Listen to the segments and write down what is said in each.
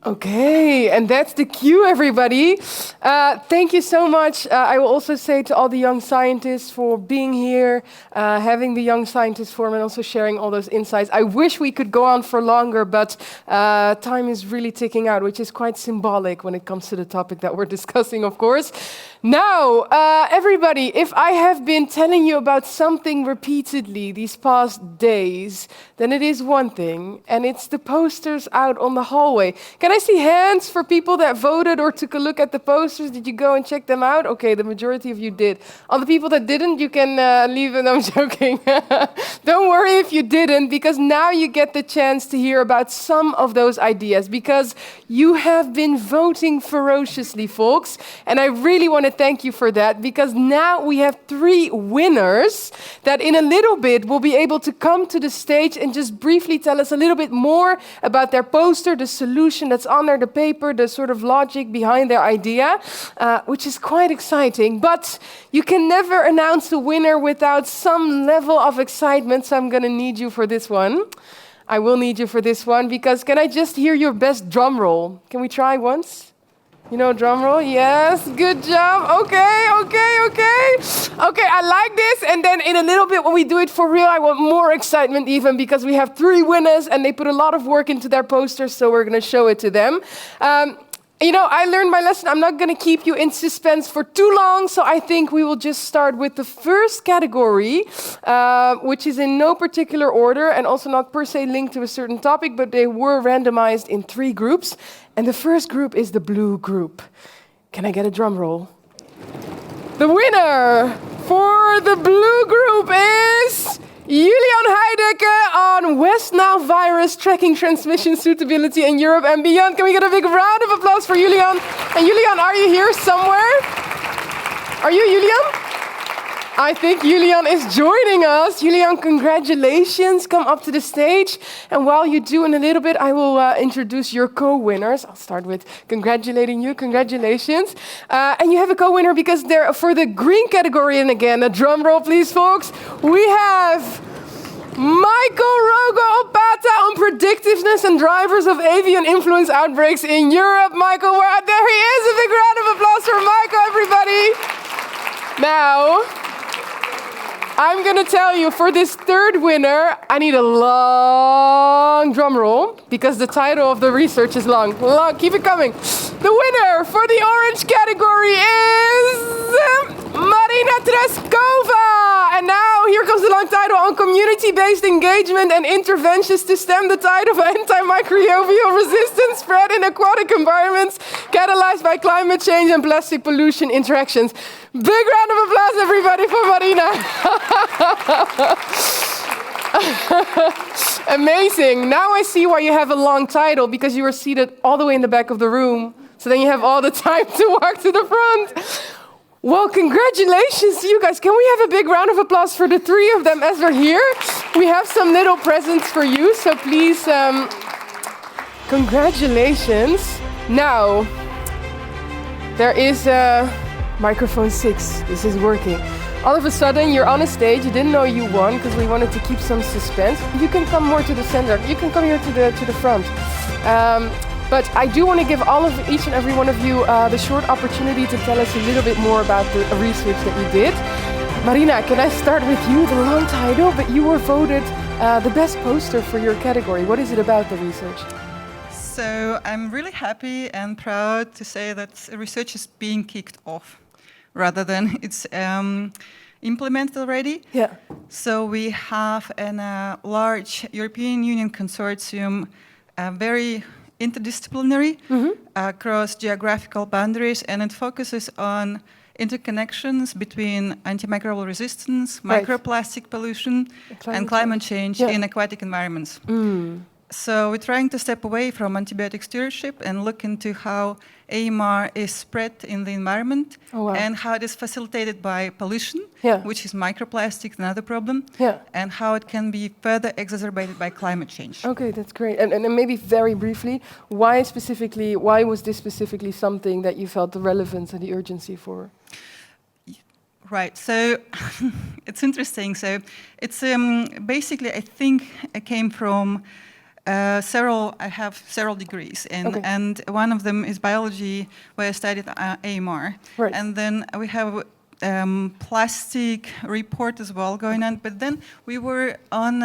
Okay, and that's the cue, everybody. Thank you so much. I will also say to all the young scientists for being here, having the Young Scientist Forum, and also sharing all those insights. I wish we could go on for longer, but time is really ticking out, which is quite symbolic when it comes to the topic that we're discussing, of course. Now, everybody, if I have been telling you about something repeatedly these past days, then it is one thing, and it's the posters out on the hallway. Can I see hands for people that voted or took a look at the posters? Did you go and check them out? Okay, the majority of you did. All the people that didn't, you can leave it. I'm joking. Don't worry if you didn't, because now you get the chance to hear about some of those ideas, because you have been voting ferociously, folks, and I really want to thank you for that, because now we have 3 winners that in a little bit will be able to come to the stage and just briefly tell us a little bit more about their poster, the solution that's on there, the paper, the sort of logic behind their idea, which is quite exciting. But you can never announce the winner without some level of excitement, so I'm going to need you for this one. I will need you for this one, because can I just hear your best drum roll? Can we try once? You know, drum roll? Yes, good job. Okay. Okay, I like this. And then in a little bit, when we do it for real, I want more excitement even, because we have 3 winners and they put a lot of work into their posters, so we're going to show it to them. You know, I learned my lesson. I'm not going to keep you in suspense for too long, so I think we will just start with the first category, which is in no particular order and also not per se linked to a certain topic, but they were randomized in 3 groups. And the first group is the blue group. Can I get a drum roll? The winner for the blue group is Iliana on West Nile virus tracking transmission suitability in Europe and beyond. Can we get a big round of applause for Iliana? And Iliana, are you here somewhere? Are you Iliana? I think Iliana is joining us. Iliana, congratulations. Come up to the stage. And while you do in a little bit, I will introduce your co-winners. I'll start with congratulating you. Congratulations. And you have a co-winner because they're for the green category. And again, a drum roll, please, folks. We have Michael Rogo Opata on predictiveness and drivers of avian influenza outbreaks in Europe. Michael, there he is. A big round of applause for Michael, everybody. Now, I'm going to tell you, for this 3rd winner, I need a long drum roll, because the title of the research is long. Keep it coming. The winner for the orange category is Marina Treskova. And now, here comes the long title on community-based engagement and interventions to stem the tide of antimicrobial resistance spread in aquatic environments catalyzed by climate change and plastic pollution interactions. Big round of applause, everybody, for Marina. Amazing. Now I see why you have a long title, because you were seated all the way in the back of the room. So then you have all the time to walk to the front. Well, congratulations to you guys. Can we have a big round of applause for the 3 of them as they're here? We have some little presents for you, so please, congratulations. Now, there is microphone 6. This is working. All of a sudden, you're on a stage. You didn't know you won because we wanted to keep some suspense. You can come more to the center. You can come here to the front. But I do want to give each and every one of you the short opportunity to tell us a little bit more about the research that you did. Marina, can I start with you? The long title, but you were voted the best poster for your category. What is it about the research? So I'm really happy and proud to say that research is being kicked off rather than it's implemented already. Yeah. So we have a large European Union consortium, very interdisciplinary across geographical boundaries, and it focuses on interconnections between antimicrobial resistance, microplastic pollution, and climate change in aquatic environments. So we're trying to step away from antibiotic stewardship and look into how AMR is spread in the environment and how it is facilitated by pollution, which is microplastics, another problem, and how it can be further exacerbated by climate change. Okay, that's great. And maybe very briefly, why was this specifically something that you felt the relevance and the urgency for? Right, so it's interesting. So it's basically, I think it came from I have several degrees, and one of them is biology, where I studied AMR. Right. And then we have plastic report as well going on. But then we were on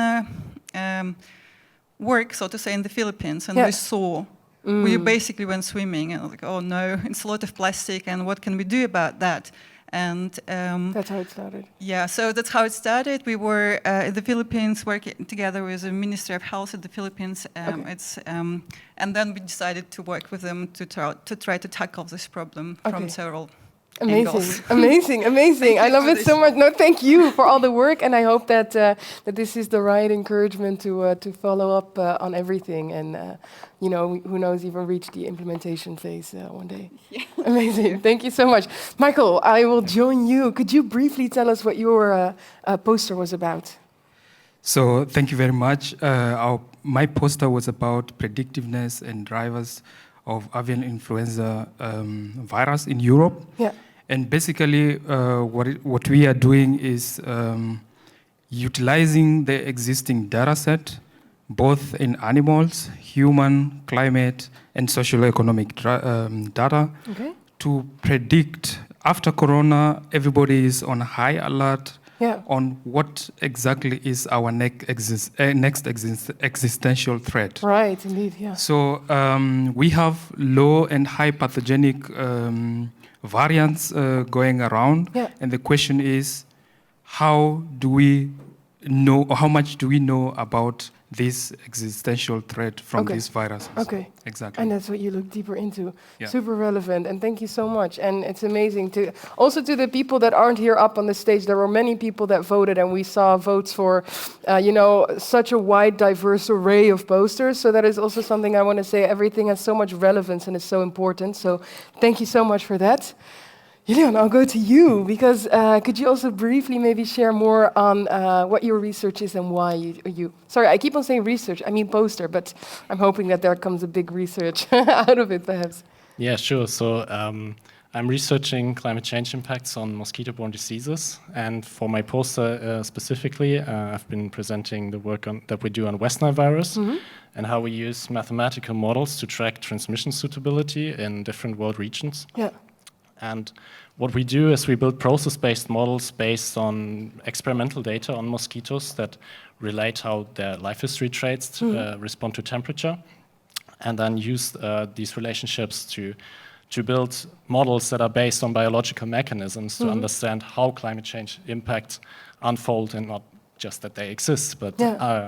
work, so to say, in the Philippines, and we saw. We basically went swimming, and like, oh no, it's a lot of plastic, and what can we do about that? And that's how it started. Yeah, so that's how it started. We were in the Philippines working together with the Ministry of Health in the Philippines. And then we decided to work with them to try to tackle this problem from several angles. Amazing. I love it so much. No, thank you for all the work, and I hope that that this is the right encouragement to follow up on everything, and who knows, even reach the implementation phase one day. Yeah. Amazing. Thank you so much, Michael. I will join you. Could you briefly tell us what your poster was about? So thank you very much. My poster was about predictiveness and drivers of avian influenza virus in Europe. Yeah. And basically what we are doing is utilizing the existing data set, both in animals, human, climate, and socio-economic data, to predict after Corona, everybody is on high alert on what exactly is our next existential threat. Right, indeed, yeah. So we have low and high pathogenic variants going around, and the question is, how do we know, or how much do we know about this existential threat from these viruses? Okay, exactly. And that's what you look deeper into. Yeah. Super relevant, and thank you so much. And it's amazing to also to the people that aren't here up on the stage. There were many people that voted, and we saw votes for, such a wide, diverse array of posters. So that is also something I want to say. Everything has so much relevance and is so important. So thank you so much for that. Iliana, I'll go to you, because could you also briefly maybe share more on what your research is and why you... Sorry, I keep on saying research, I mean poster, but I'm hoping that there comes a big research out of it, perhaps. Yeah, sure. So I'm researching climate change impacts on mosquito-borne diseases. And for my poster specifically, I've been presenting the work that we do on West Nile virus, and how we use mathematical models to track transmission suitability in different world regions. Yeah. And what we do is we build process-based models based on experimental data on mosquitoes that relate how their life history traits respond to temperature, and then use these relationships to build models that are based on biological mechanisms to understand how climate change impacts unfold, and not just that they exist, but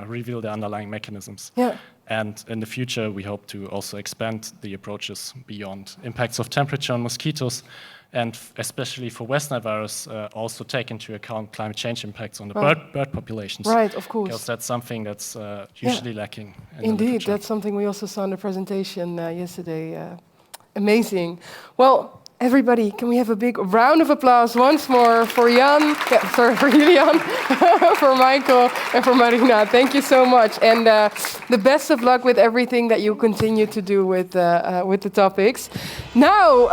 reveal the underlying mechanisms. Yeah. And in the future, we hope to also expand the approaches beyond impacts of temperature on mosquitoes, and especially for West Nile virus, also take into account climate change impacts on the bird populations. Right, of course. Because that's something that's usually lacking in the Indeed, literature. That's something we also saw in the presentation yesterday. Amazing. Well, everybody, can we have a big round of applause once more for for Iliana, for Michael, and for Marina. Thank you so much. And the best of luck with everything that you continue to do with the topics. Now,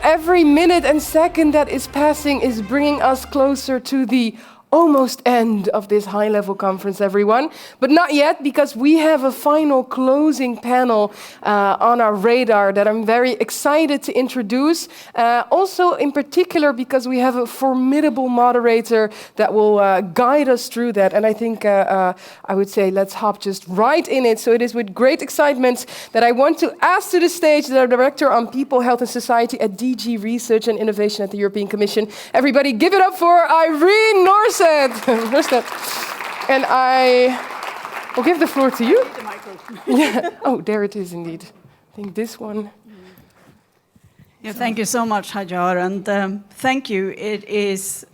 every minute and second that is passing is bringing us closer to the almost end of this high-level conference, everyone. But not yet, because we have a final closing panel on our radar that I'm very excited to introduce. Also, in particular, because we have a formidable moderator that will guide us through that. And I think I would say let's hop just right in it. So it is with great excitement that I want to ask to the stage the Director on People, Health and Society at DG Research and Innovation at the European Commission. Everybody give it up for Irene Norstedt. And I will give the floor to you. Yeah. Oh, there it is indeed. I think this one. Yeah, thank you so much, Hajar, and thank you. It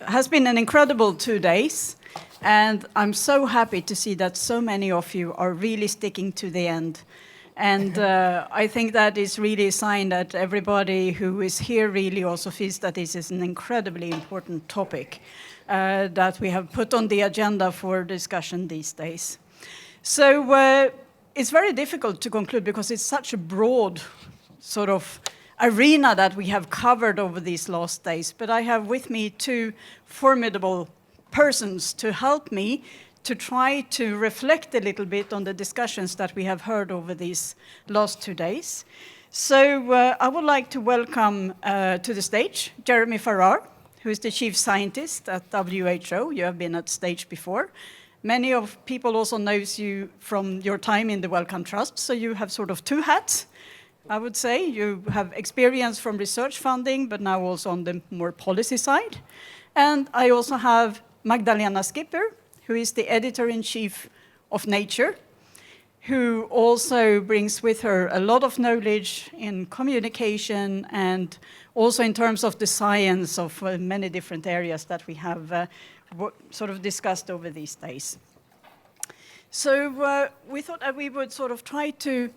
has been an incredible 2 days, and I'm so happy to see that so many of you are really sticking to the end. And I think that is really a sign that everybody who is here really also feels that this is an incredibly important topic that we have put on the agenda for discussion these days. So it's very difficult to conclude because it's such a broad sort of arena that we have covered over these last days. But I have with me two formidable persons to help me to try to reflect a little bit on the discussions that we have heard over these last 2 days. So I would like to welcome to the stage Jeremy Farrar, who is the chief scientist at WHO. You have been at stage before. Many of people also knows you from your time in the Wellcome Trust, so you have sort of two hats, I would say. You have experience from research funding, but now also on the more policy side. And I also have Magdalena Skipper, who is the editor-in-chief of Nature, who also brings with her a lot of knowledge in communication and also in terms of the science of many different areas that we have sort of discussed over these days. So we thought that we would sort of try to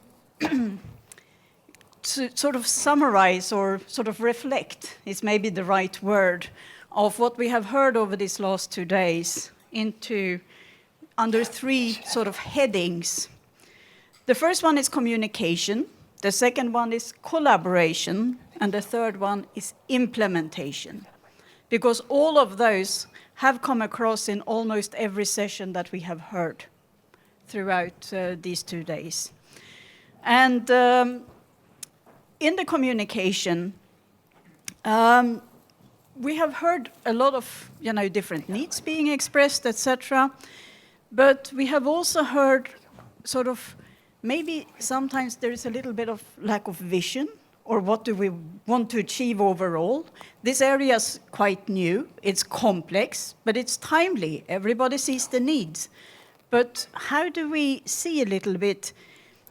sort of summarize or sort of reflect is maybe the right word of what we have heard over these last 2 days under 3 sort of headings. The first one is communication, the second one is collaboration, and the third one is implementation. Because all of those have come across in almost every session that we have heard throughout these 2 days. And in the communication, we have heard a lot of different needs being expressed, etc. But we have also heard sort of maybe sometimes there is a little bit of lack of vision, or what do we want to achieve overall. This area is quite new, it's complex, but it's timely. Everybody sees the needs. But how do we see a little bit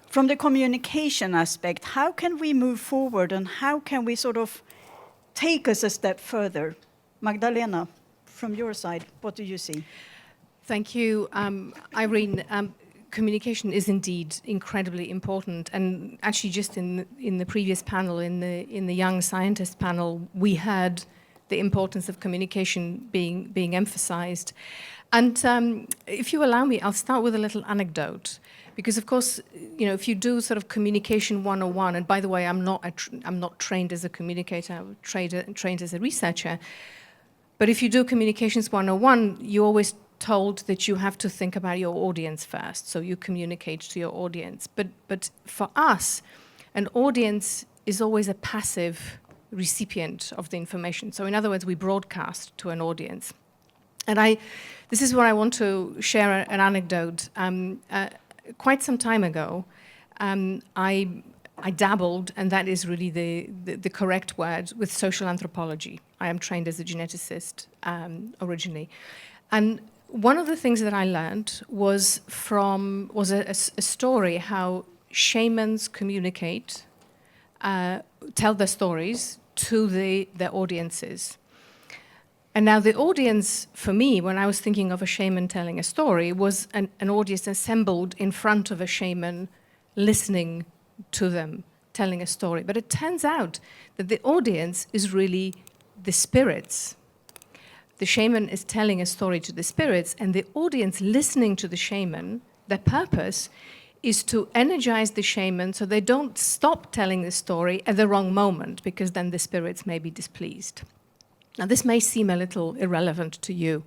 from the communication aspect, how can we move forward and how can we sort of take us a step further? Magdalena, from your side, what do you see? Thank you, Irene. Communication is indeed incredibly important, and actually, just in the previous panel, in the young scientist panel, we heard the importance of communication being emphasized. And if you allow me, I'll start with a little anecdote, because of course, if you do sort of communication 101, and by the way, I'm not trained as a communicator, I'm trained as a researcher, but if you do communications 101, you're always told that you have to think about your audience first, so you communicate to your audience. But for us, an audience is always a passive recipient of the information. So in other words, we broadcast to an audience. And this is where I want to share an anecdote. Quite some time ago, I dabbled, and that is really the correct word, with social anthropology. I am trained as a geneticist originally. And one of the things that I learned was a story how shamans communicate, tell their stories to their audiences. And now the audience, for me, when I was thinking of a shaman telling a story, was an audience assembled in front of a shaman, listening to them, telling a story. But it turns out that the audience is really the spirits. The shaman is telling a story to the spirits, and the audience listening to the shaman, their purpose is to energize the shaman so they don't stop telling the story at the wrong moment, because then the spirits may be displeased. Now, this may seem a little irrelevant to you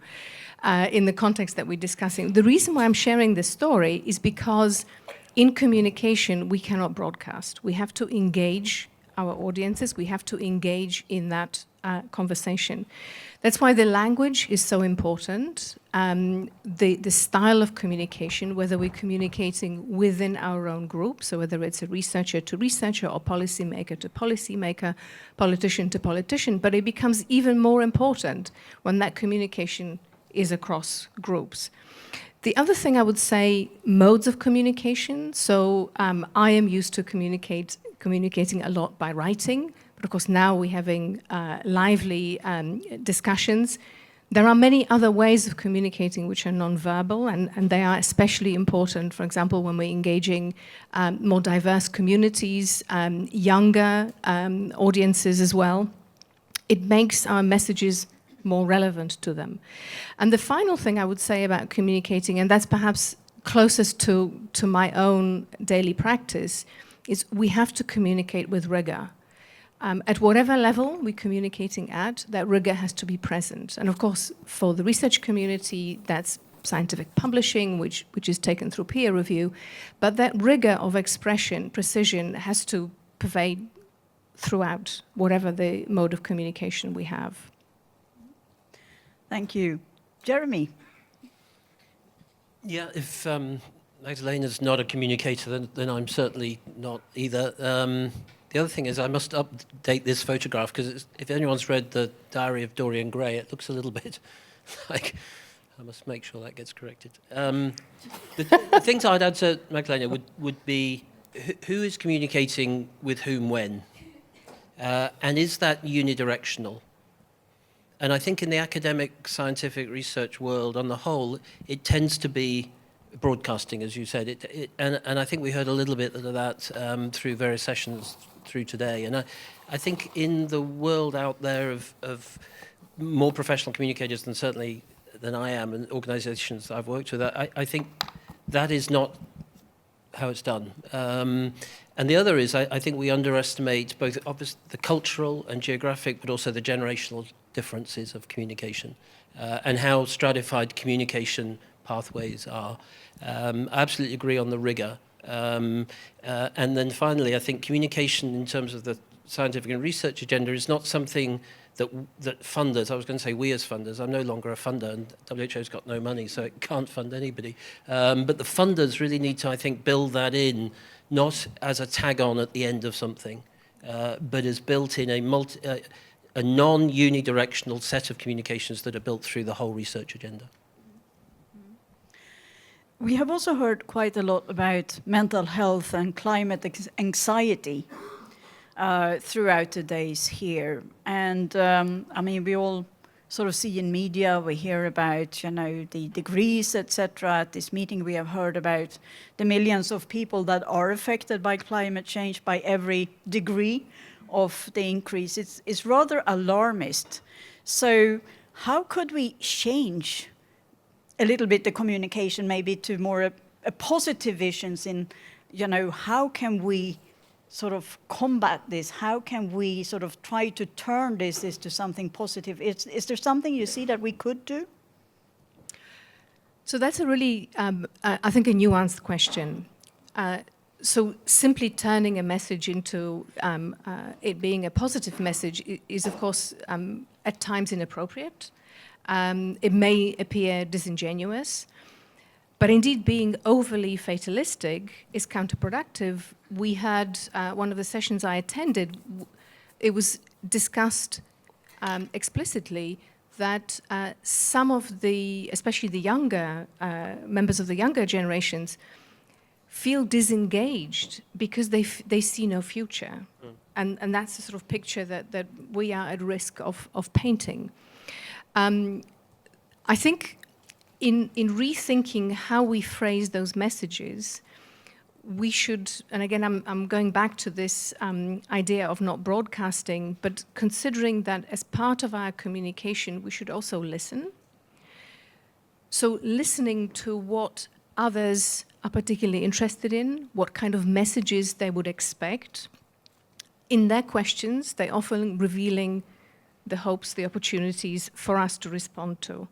in the context that we're discussing. The reason why I'm sharing this story is because in communication, we cannot broadcast. We have to engage our audiences. We have to engage in that conversation. That's why the language is so important. The style of communication, whether we're communicating within our own group, so whether it's a researcher to researcher or policymaker to policymaker, politician to politician, but it becomes even more important when that communication is across groups. The other thing I would say, modes of communication. So I am used to communicating a lot by writing, but of course now we're having lively discussions. There are many other ways of communicating which are non-verbal, and they are especially important, for example, when we're engaging more diverse communities, younger audiences as well. It makes our messages more relevant to them. And the final thing I would say about communicating, and that's perhaps closest to my own daily practice, is we have to communicate with rigor. At whatever level we're communicating at, that rigor has to be present. And of course, for the research community, that's scientific publishing, which is taken through peer review. But that rigor of expression, precision, has to pervade throughout whatever the mode of communication we have. Thank you. Jeremy? Yeah, if Magdalena's not a communicator, then I'm certainly not either. The other thing is I must update this photograph, because if anyone's read the Diary of Dorian Gray, it looks a little bit like... I must make sure that gets corrected. The things I'd add to Magdalena would be who is communicating with whom when? And is that unidirectional? And I think in the academic scientific research world on the whole, it tends to be broadcasting, as you said. And I think we heard a little bit of that through various sessions through today. And I think in the world out there of more professional communicators than I am, and organizations I've worked with, I think that is not how it's done. And the other is, I think we underestimate both the cultural and geographic, but also the generational differences of communication, and how stratified communication pathways are. I absolutely agree on the rigor. And then finally, I think communication in terms of the scientific and research agenda is not something that funders, I was going to say we as funders, I'm no longer a funder, and WHO's got no money, so it can't fund anybody. But the funders really need to, I think, build that in, not as a tag-on at the end of something, but as built in a non-unidirectional set of communications that are built through the whole research agenda. We have also heard quite a lot about mental health and climate anxiety throughout the days here. And I mean, we all sort of see in media, we hear about, the degrees, etc. At this meeting, we have heard about the millions of people that are affected by climate change by every degree of the increase. It's rather alarmist. So how could we change a little bit the communication, maybe to more a positive visions in, how can we sort of combat this? How can we sort of try to turn this into something positive? Is there something you see that we could do? So that's a really, I think, a nuanced question. So simply turning a message into it being a positive message is, of course, at times inappropriate. It may appear disingenuous, but indeed being overly fatalistic is counterproductive. We had one of the sessions I attended, it was discussed explicitly that some of the, especially the younger, members of the younger generations, feel disengaged because they see no future. And that's the sort of picture that we are at risk of painting. I think in rethinking how we phrase those messages, we should, and again, I'm going back to this idea of not broadcasting, but considering that as part of our communication, we should also listen. So listening to what others are particularly interested in, what kind of messages they would expect. In their questions, they often revealing the hopes, the opportunities for us to respond to.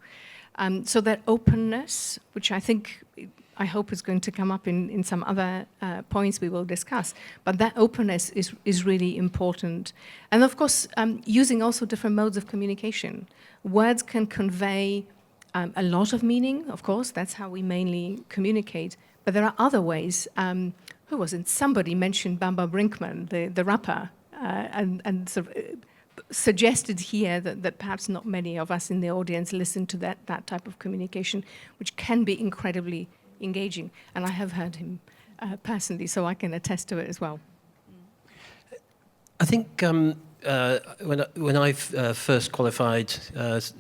So that openness, which I hope is going to come up in some other points we will discuss, but that openness is really important. And of course, using also different modes of communication. Words can convey a lot of meaning, of course, that's how we mainly communicate, but there are other ways. Who was it? Somebody mentioned Bamba Brinkman, the rapper, and sort of suggested here that perhaps not many of us in the audience listen to that type of communication, which can be incredibly engaging. And I have heard him personally, so I can attest to it as well. I think when I first qualified, was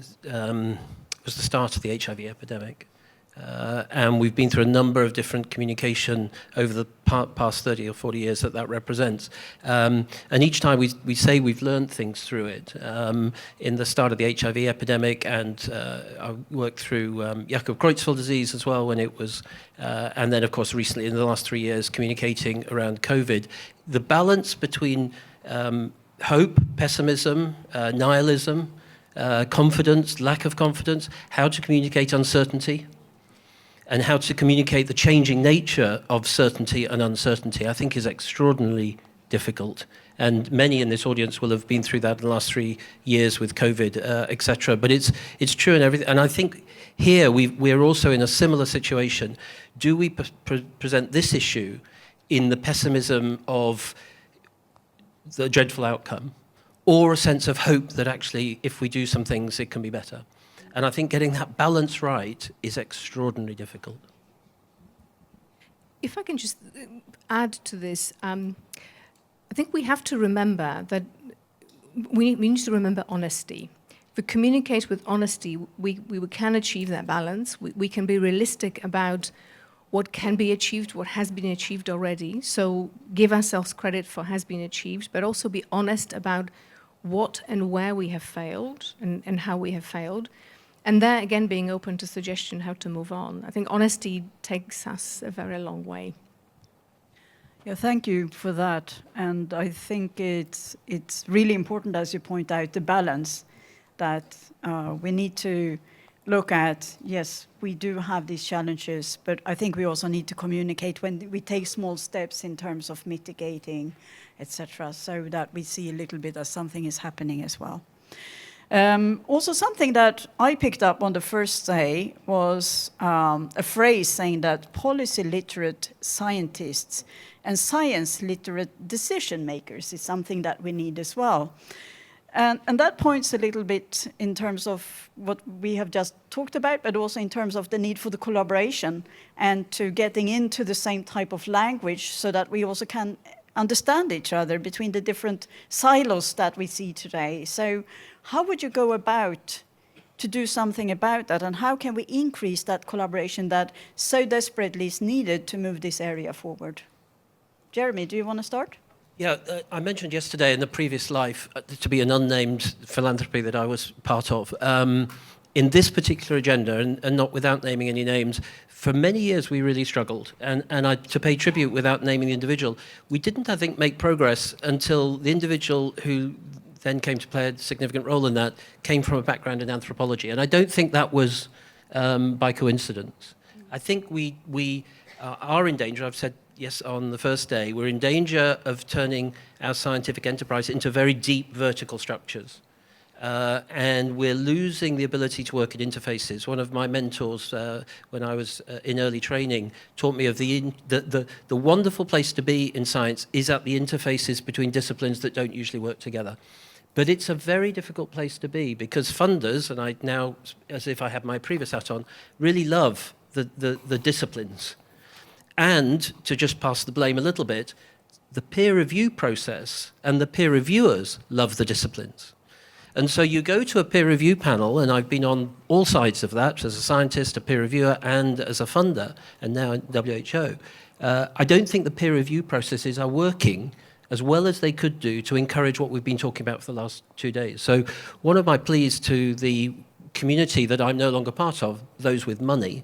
the start of the HIV epidemic. And we've been through a number of different communication over the past 30 or 40 years that represents. And each time we say we've learned things through it. In the start of the HIV epidemic, and I worked through Jakob Creutzfeldt disease as well when it was, and then of course recently in the last 3 years communicating around COVID. The balance between hope, pessimism, nihilism, confidence, lack of confidence, how to communicate uncertainty. and how to communicate the changing nature of certainty and uncertainty, I think is extraordinarily difficult. And many in this audience will have been through that in the last 3 years with COVID, etc. But it's true in everything. And I think here we're also in a similar situation. Do we present this issue in the pessimism of the dreadful outcome, or a sense of hope that actually, if we do some things, it can be better? And I think getting that balance right is extraordinarily difficult. If I can just add to this, I think we have to remember that we need to remember honesty. If we communicate with honesty, we can achieve that balance. We can be realistic about what can be achieved, what has been achieved already. So give ourselves credit for has been achieved, but also be honest about what and where we have failed and how we have failed. And there, again, being open to suggestion how to move on. I think honesty takes us a very long way. Yeah, thank you for that. And I think it's really important, as you point out, the balance that we need to look at. Yes, we do have these challenges, but I think we also need to communicate when we take small steps in terms of mitigating, etc., so that we see a little bit that something is happening as well. Also, something that I picked up on the first day was a phrase saying that policy literate scientists and science literate decision makers is something that we need as well. And that points a little bit in terms of what we have just talked about, but also in terms of the need for the collaboration and to getting into the same type of language so that we also can understand each other between the different silos that we see today. So how would you go about to do something about that, and how can we increase that collaboration that so desperately is needed to move this area forward? Jeremy, do you want to start? Yeah, I mentioned yesterday in the previous life to be an unnamed philanthropy that I was part of. In this particular agenda, and not without naming any names, for many years we really struggled. And to pay tribute without naming the individual, we didn't, I think, make progress until the individual who then came to play a significant role in that came from a background in anthropology. And I don't think that was by coincidence. I think we are in danger. I've said yes on the first day, we're in danger of turning our scientific enterprise into very deep vertical structures. And we're losing the ability to work at interfaces. One of my mentors, when I was in early training, taught me of the wonderful place to be in science is at the interfaces between disciplines that don't usually work together. But it's a very difficult place to be because funders, and I now, as if I had my previous hat on, really love the disciplines. And to just pass the blame a little bit, the peer review process and the peer reviewers love the disciplines. And so you go to a peer review panel, and I've been on all sides of that, as a scientist, a peer reviewer, and as a funder, and now in WHO. I don't think the peer review processes are working as well as they could do to encourage what we've been talking about for the last 2 days. So one of my pleas to the community that I'm no longer part of, those with money,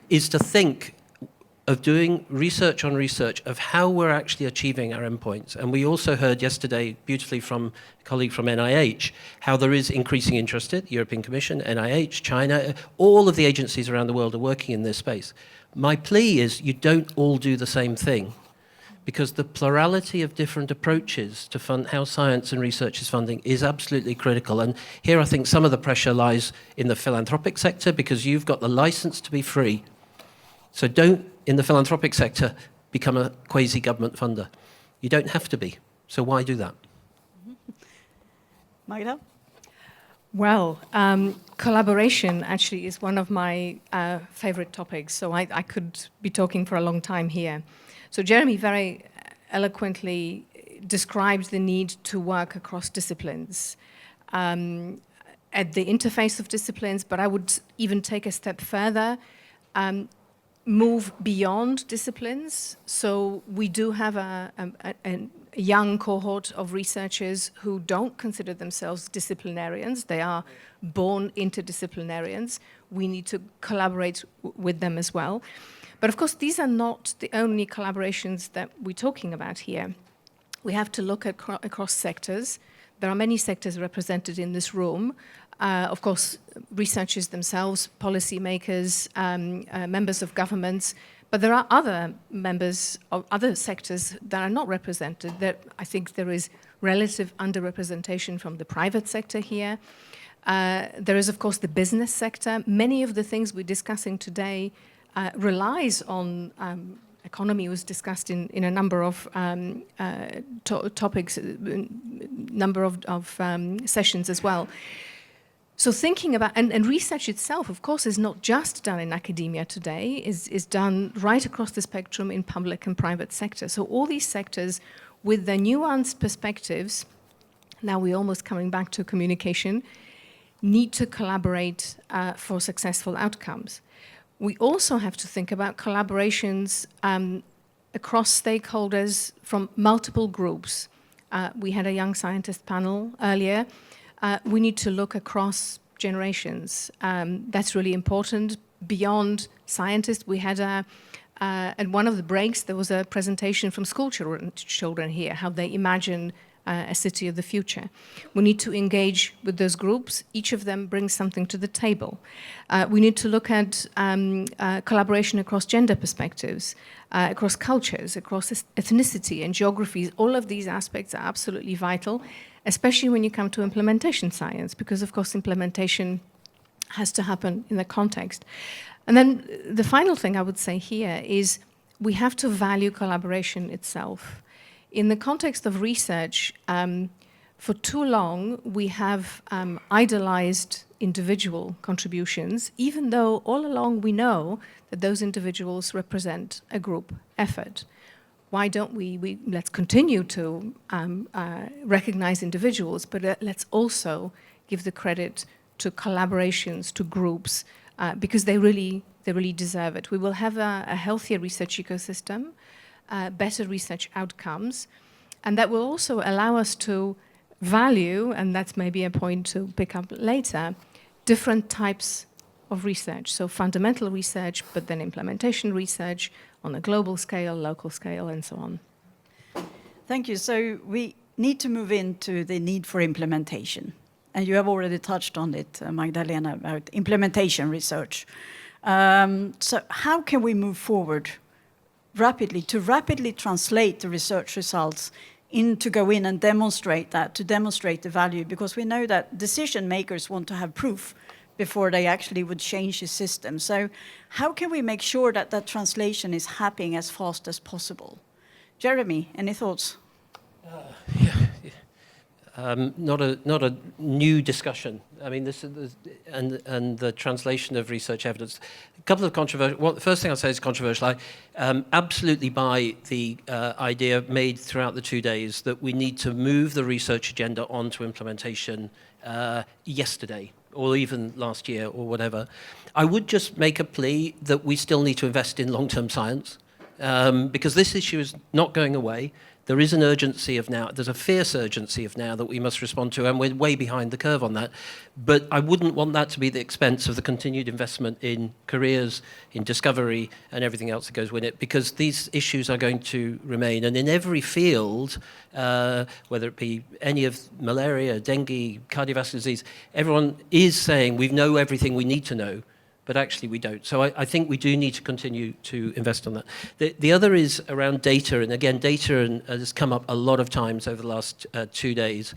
is to think of doing research on research of how we're actually achieving our endpoints. And we also heard yesterday, beautifully from a colleague from NIH, how there is increasing interest in the European Commission, NIH, China, all of the agencies around the world are working in this space. My plea is you don't all do the same thing, because the plurality of different approaches to fund how science and research is funding is absolutely critical. And here I think some of the pressure lies in the philanthropic sector, because you've got the license to be free. So don't, in the philanthropic sector, become a quasi-government funder. You don't have to be. So why do that? Magda? Well, collaboration actually is one of my favorite topics, so I could be talking for a long time here. So Jeremy very eloquently described the need to work across disciplines, at the interface of disciplines, but I would even take a step further, move beyond disciplines. So we do have a young cohort of researchers who don't consider themselves disciplinarians. They are born interdisciplinarians. We need to collaborate with them as well. But of course, these are not the only collaborations that we're talking about here. We have to look at across sectors. There are many sectors represented in this room. Of course, researchers themselves, policymakers, members of governments, but there are other members of other sectors that are not represented. I think there is relative underrepresentation from the private sector here. There is, of course, the business sector. Many of the things we're discussing today relies on economy was discussed in a number of topics, number of sessions as well. So thinking about, and research itself, of course, is not just done in academia today, is done right across the spectrum in public and private sector. So all these sectors with their nuanced perspectives, now we're almost coming back to communication, need to collaborate for successful outcomes. We also have to think about collaborations across stakeholders from multiple groups. We had a young scientist panel earlier. We need to look across generations. That's really important. Beyond scientists, we had at one of the breaks, there was a presentation from school children here, how they imagine a city of the future. We need to engage with those groups. Each of them brings something to the table. We need to look at collaboration across gender perspectives, across cultures, across ethnicity and geographies. All of these aspects are absolutely vital, especially when you come to implementation science, because of course implementation has to happen in the context. And then the final thing I would say here is we have to value collaboration itself. In the context of research, for too long we have idolized individual contributions, even though all along we know that those individuals represent a group effort. Why don't let's continue to recognize individuals, but let's also give the credit to collaborations, to groups, because they really deserve it. We will have a healthier research ecosystem, better research outcomes, and that will also allow us to value, and that's maybe a point to pick up later, different types of research. So fundamental research, but then implementation research on a global scale, local scale, and so on. Thank you. So we need to move into the need for implementation. And you have already touched on it, Magdalena, about implementation research. So how can we move forward rapidly translate the research results to go in and demonstrate that, to demonstrate the value? Because we know that decision makers want to have proof before they actually would change the system. So how can we make sure that that translation is happening as fast as possible? Jeremy, any thoughts? Not a new discussion. I mean, and the translation of research evidence. A couple of controversial. Well, the first thing I'll say is controversial. I absolutely buy the idea made throughout the 2 days that we need to move the research agenda onto implementation yesterday, or even last year, or whatever. I would just make a plea that we still need to invest in long-term science, because this issue is not going away. There is an urgency of now, there's a fierce urgency of now that we must respond to, and we're way behind the curve on that. But I wouldn't want that to be the expense of the continued investment in careers, in discovery, and everything else that goes with it, because these issues are going to remain. And in every field, whether it be any of malaria, dengue, cardiovascular disease, everyone is saying we know everything we need to know, but actually we don't. So I think we do need to continue to invest on that. The other is around data, and again, data has come up a lot of times over the last 2 days.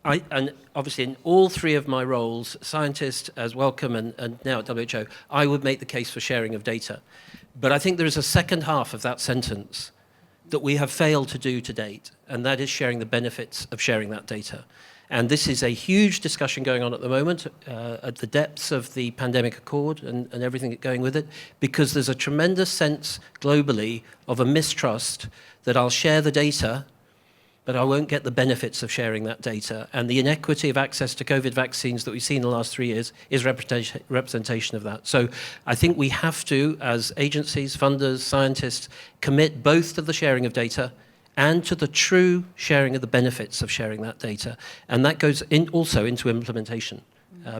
And obviously in all three of my roles, scientist as Wellcome and now at WHO, I would make the case for sharing of data. But I think there is a second half of that sentence that we have failed to do to date, and that is sharing the benefits of sharing that data. And this is a huge discussion going on at the moment at the depths of the pandemic accord and everything going with it, because there's a tremendous sense globally of a mistrust that I'll share the data, but I won't get the benefits of sharing that data. And the inequity of access to COVID vaccines that we've seen in the last 3 years is representation of that. So I think we have to, as agencies, funders, scientists, commit both to the sharing of data and to the true sharing of the benefits of sharing that data. And that goes also into implementation.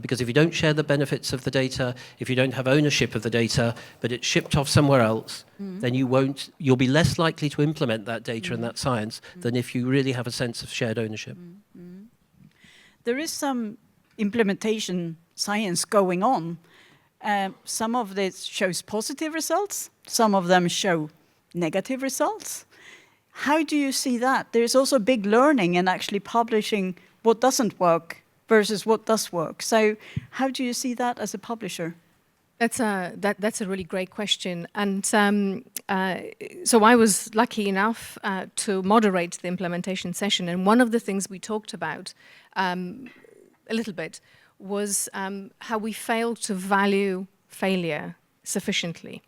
Because if you don't share the benefits of the data, if you don't have ownership of the data, but it's shipped off somewhere else, then you'll be less likely to implement that data and that science than if you really have a sense of shared ownership. There is some implementation science going on. Some of this shows positive results, some of them show negative results. How do you see that? There's also big learning in actually publishing what doesn't work versus what does work. So how do you see that as a publisher? That's a really great question. And so I was lucky enough to moderate the implementation session. And one of the things we talked about a little bit was how we failed to value failure sufficiently.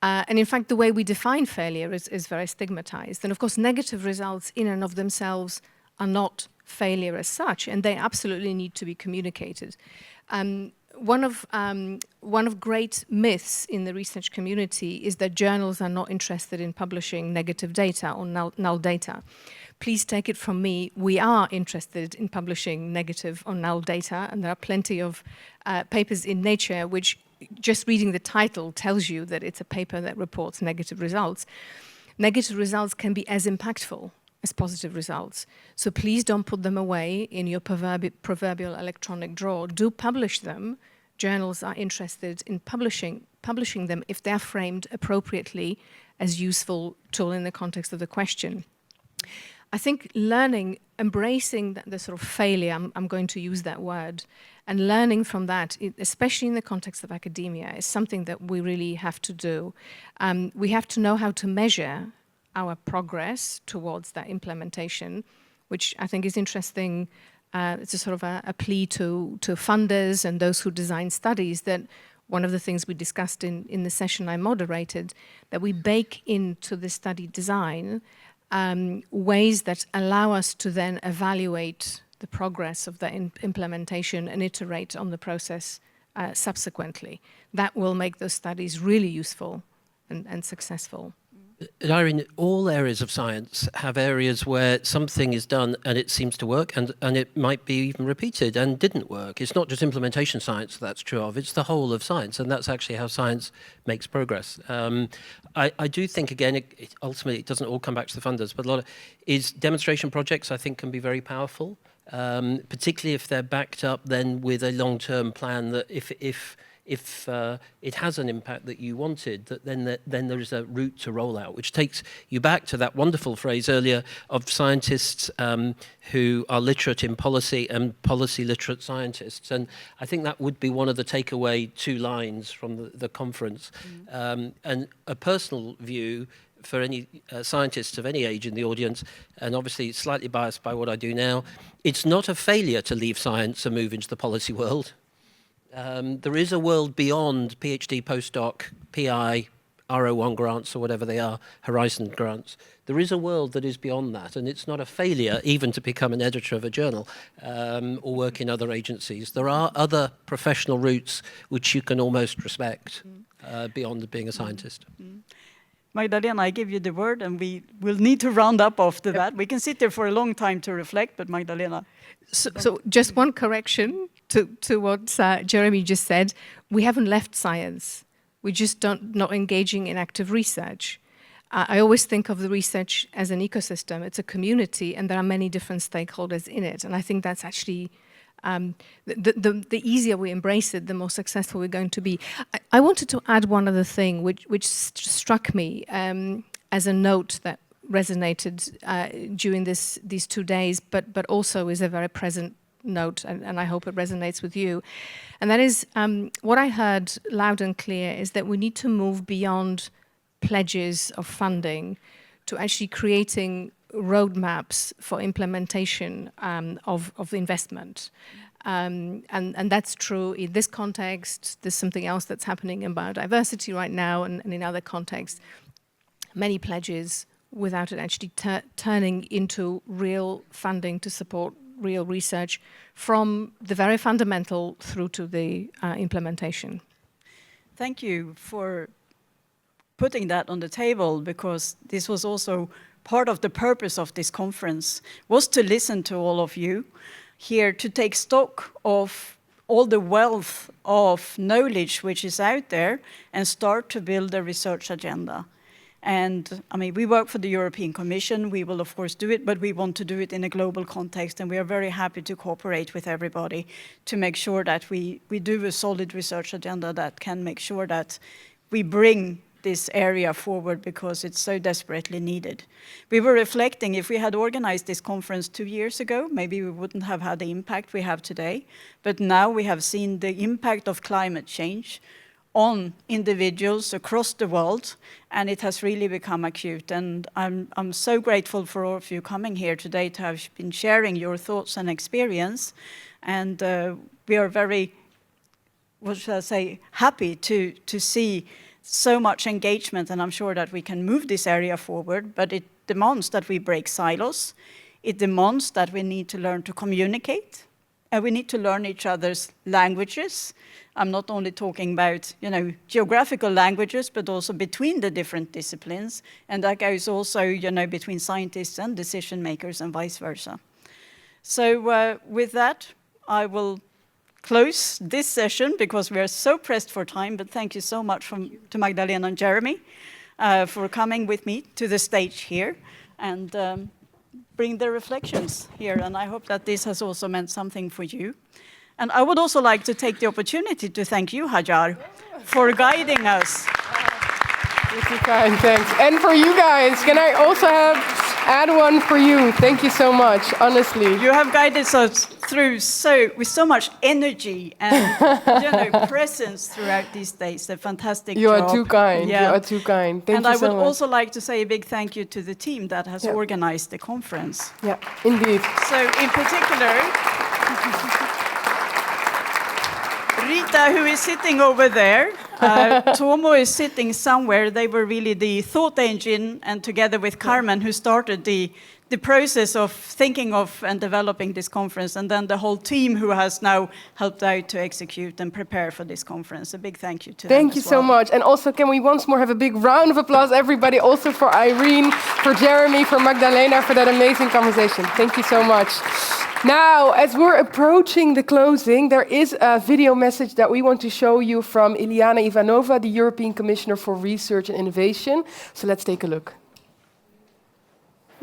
And in fact, the way we define failure is very stigmatized. And of course, negative results in and of themselves are not failure as such, and they absolutely need to be communicated. One of great myths in the research community is that journals are not interested in publishing negative data or null data. Please take it from me, we are interested in publishing negative or null data, and there are plenty of papers in Nature which just reading the title tells you that it's a paper that reports negative results. Negative results can be as impactful as positive results. So please don't put them away in your proverbial electronic drawer. Do publish them. Journals are interested in publishing them if they're framed appropriately as useful tool in the context of the question. I think learning, embracing the sort of failure, I'm going to use that word, and learning from that, especially in the context of academia, is something that we really have to do. We have to know how to measure our progress towards that implementation, which I think is interesting. It's a sort of a plea to funders and those who design studies, that one of the things we discussed in the session I moderated, that we bake into the study design ways that allow us to then evaluate the progress of the implementation and iterate on the process subsequently. That will make those studies really useful and successful. Irene, all areas of science have areas where something is done and it seems to work, and it might be even repeated and didn't work. It's not just implementation science that's true of, it's the whole of science, and that's actually how science makes progress. I do think, again, ultimately it doesn't all come back to the funders, but a lot of demonstration projects I think can be very powerful, particularly if they're backed up then with a long-term plan that if it has an impact that you wanted, that then there is a route to roll out, which takes you back to that wonderful phrase earlier of scientists who are literate in policy and policy literate scientists. And I think that would be one of the takeaway 2 lines from the conference. And a personal view for any scientists of any age in the audience, and obviously slightly biased by what I do now, it's not a failure to leave science and move into the policy world. There is a world beyond PhD, postdoc, PI, RO1 grants, or whatever they are, Horizon grants. There is a world that is beyond that, and it's not a failure even to become an editor of a journal or work in other agencies. There are other professional routes which you can almost respect beyond being a scientist. Magdalena, I give you the word, and we will need to round up after that. We can sit there for a long time to reflect, but Magdalena. So just one correction to what Jeremy just said. We haven't left science. We're just not engaging in active research. I always think of the research as an ecosystem. It's a community, and there are many different stakeholders in it. And I think that's actually the easier we embrace it, the more successful we're going to be. I wanted to add one other thing, which struck me as a note that resonated during these 2 days, but also is a very present note, and I hope it resonates with you. And that is, what I heard loud and clear is that we need to move beyond pledges of funding to actually creating roadmaps for implementation of investment. And that's true in this context. There's something else that's happening in biodiversity right now, and in other contexts. Many pledges without it actually turning into real funding to support real research from the very fundamental through to the implementation. Thank you for putting that on the table, because this was also part of the purpose of this conference, was to listen to all of you here, to take stock of all the wealth of knowledge which is out there and start to build a research agenda. And I mean, we work for the European Commission. We will, of course, do it, but we want to do it in a global context. And we are very happy to cooperate with everybody to make sure that we do a solid research agenda that can make sure that we bring this area forward because it's so desperately needed. We were reflecting, if we had organized this conference 2 years ago, maybe we wouldn't have had the impact we have today. But now we have seen the impact of climate change on individuals across the world, and it has really become acute. And I'm so grateful for all of you coming here today to have been sharing your thoughts and experience. And we are very, what should I say, happy to see so much engagement, and I'm sure that we can move this area forward, but it demands that we break silos. It demands that we need to learn to communicate, and we need to learn each other's languages. I'm not only talking about, geographical languages, but also between the different disciplines. And that goes also, between scientists and decision makers and vice versa. So with that, I will close this session because we are so pressed for time. But thank you so much to Magdalena and Jeremy for coming with me to the stage here and bring their reflections here. And I hope that this has also meant something for you. And I would also like to take the opportunity to thank you, Hajar, for guiding us. You're kind, thanks. And for you guys, can I also add one for you? Thank you so much, honestly. You have guided us through with so much energy and presence throughout these days. A fantastic job. You are too kind. Yeah. You are too kind. Thank you so much. And I would also like to say a big thank you to the team that has organized the conference. Yeah, indeed. So in particular, Rita, who is sitting over there, Tomo is sitting somewhere. They were really the thought engine, and together with Carmen, who started the process of thinking of and developing this conference, and then the whole team who has now helped out to execute and prepare for this conference. A big thank you to them. Thank you so much. And also, can we once more have a big round of applause, everybody, also for Irene, for Jeremy, for Magdalena, for that amazing conversation. Thank you so much. Now, as we're approaching the closing, there is a video message that we want to show you from Iliana Ivanova, the European Commissioner for Research and Innovation. So let's take a look.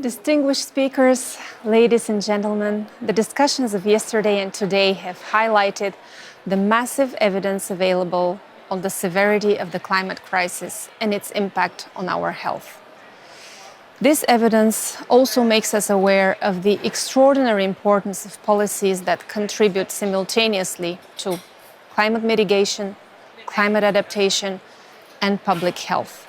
Distinguished speakers, ladies and gentlemen, the discussions of yesterday and today have highlighted the massive evidence available on the severity of the climate crisis and its impact on our health. This evidence also makes us aware of the extraordinary importance of policies that contribute simultaneously to climate mitigation, climate adaptation, and public health.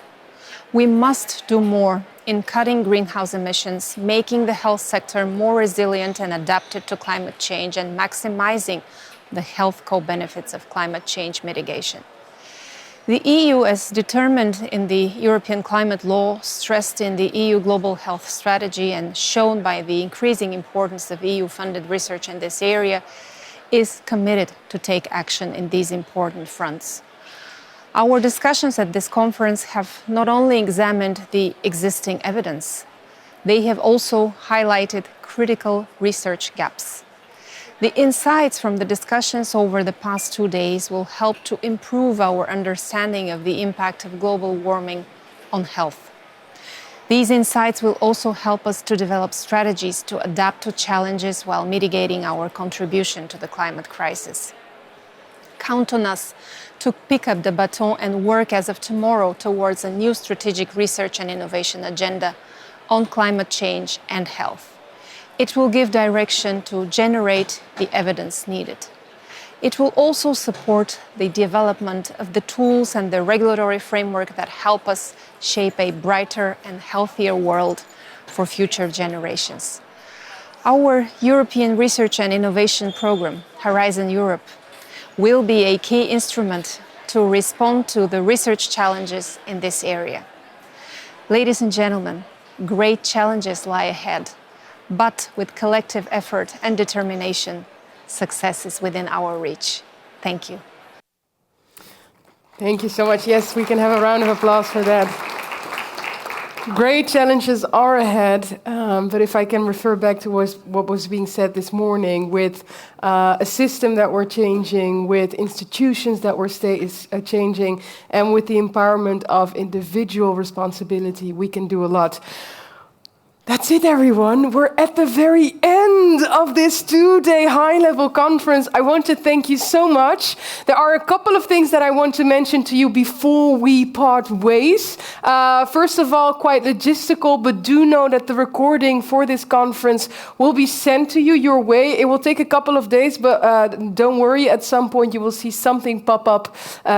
We must do more in cutting greenhouse emissions, making the health sector more resilient and adapted to climate change, and maximizing the health co-benefits of climate change mitigation. The EU, as determined in the European Climate Law, stressed in the EU Global Health Strategy, and shown by the increasing importance of EU-funded research in this area, is committed to take action in these important fronts. Our discussions at this conference have not only examined the existing evidence, they have also highlighted critical research gaps. The insights from the discussions over the past 2 days will help to improve our understanding of the impact of global warming on health. These insights will also help us to develop strategies to adapt to challenges while mitigating our contribution to the climate crisis. Count on us to pick up the baton and work as of tomorrow towards a new strategic research and innovation agenda on climate change and health. It will give direction to generate the evidence needed. It will also support the development of the tools and the regulatory framework that help us shape a brighter and healthier world for future generations. Our European Research and Innovation Programme, Horizon Europe, will be a key instrument to respond to the research challenges in this area. Ladies and gentlemen, great challenges lie ahead. But with collective effort and determination, success is within our reach. Thank you. Thank you so much. Yes, we can have a round of applause for that. Great challenges are ahead, but if I can refer back to what was being said this morning, with a system that we're changing, with institutions that we're changing, and with the empowerment of individual responsibility, we can do a lot. That's it, everyone. We're at the very end of this 2-day high-level conference. I want to thank you so much. There are a couple of things that I want to mention to you before we part ways. First of all, quite logistical, but do know that the recording for this conference will be sent to you your way. It will take a couple of days, but don't worry. At some point, you will see something pop up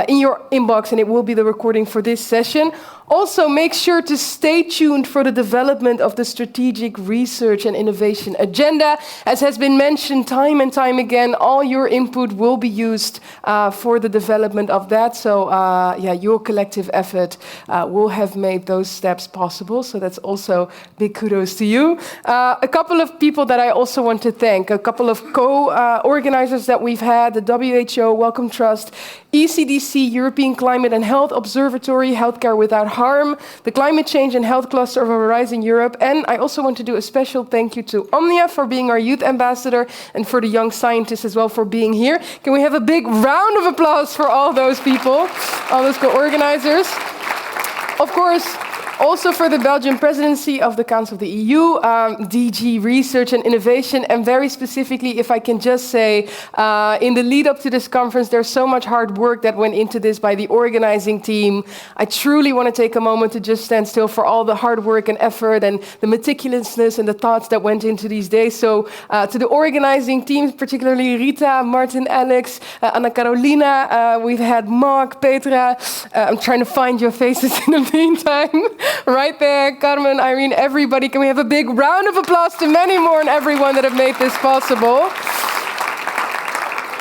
in your inbox, and it will be the recording for this session. Also, make sure to stay tuned for the development of the strategic research and innovation agenda. As has been mentioned time and time again, all your input will be used for the development of that. So, your collective effort will have made those steps possible. So that's also big kudos to you. A couple of people that I also want to thank, a couple of co-organizers that we've had, the WHO, Wellcome Trust, ECDC, European Climate and Health Observatory, Healthcare Without Harm, the Climate Change and Health Cluster of Horizon Europe, and I also want to do a special thank you to Omnia for being our youth ambassador and for the young scientists as well for being here. Can we have a big round of applause for all those people, all those co-organizers? Of course, also for the Belgian presidency of the Council of the EU, DG Research and Innovation, and very specifically, if I can just say, in the lead up to this conference, there's so much hard work that went into this by the organizing team. I truly want to take a moment to just stand still for all the hard work and effort and the meticulousness and the thoughts that went into these days. So to the organizing team, particularly Rita, Martin, Alex, Anna Carolina, we've had Mark, Petra, I'm trying to find your faces in the meantime. Right there, Carmen, Irene, everybody. Can we have a big round of applause to many more and everyone that have made this possible?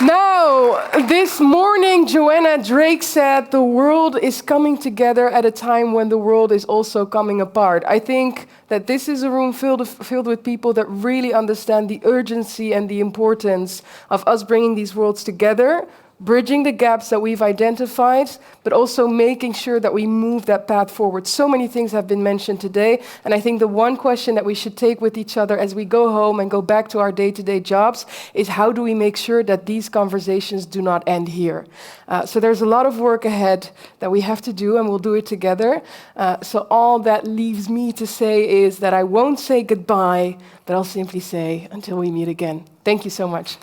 Now, this morning, Joanna Drake said the world is coming together at a time when the world is also coming apart. I think that this is a room filled with people that really understand the urgency and the importance of us bringing these worlds together, bridging the gaps that we've identified, but also making sure that we move that path forward. So many things have been mentioned today, and I think the one question that we should take with each other as we go home and go back to our day-to-day jobs is how do we make sure that these conversations do not end here? So there's a lot of work ahead that we have to do, and we'll do it together. So all that leaves me to say is that I won't say goodbye, but I'll simply say until we meet again. Thank you so much.